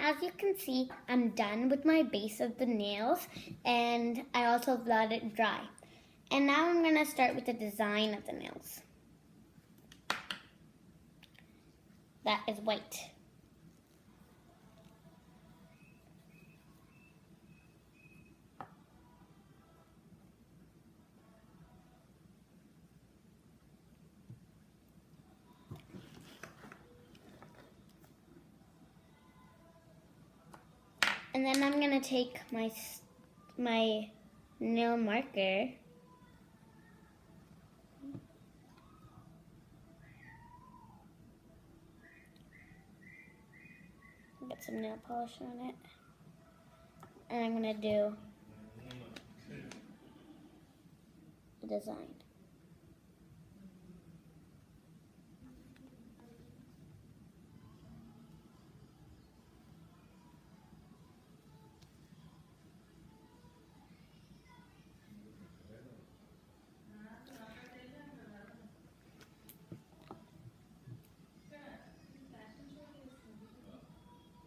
as you can see, I'm done with my base of the nails, and I also let it dry. And now I'm going to start with the design of the nails. That is white. And then I'm going to take my nail marker get some nail polish on it, and I'm going to do the design.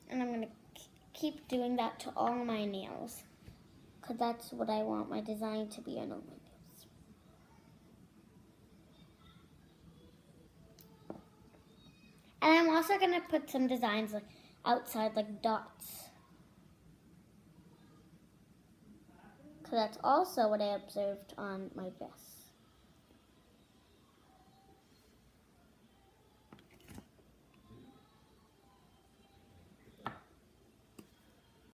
And I'm going to keep doing that to all my nails, because that's what I want my design to be on all my nails. And I'm also going to put some designs like outside, like dots, because that's also what I observed on my dress.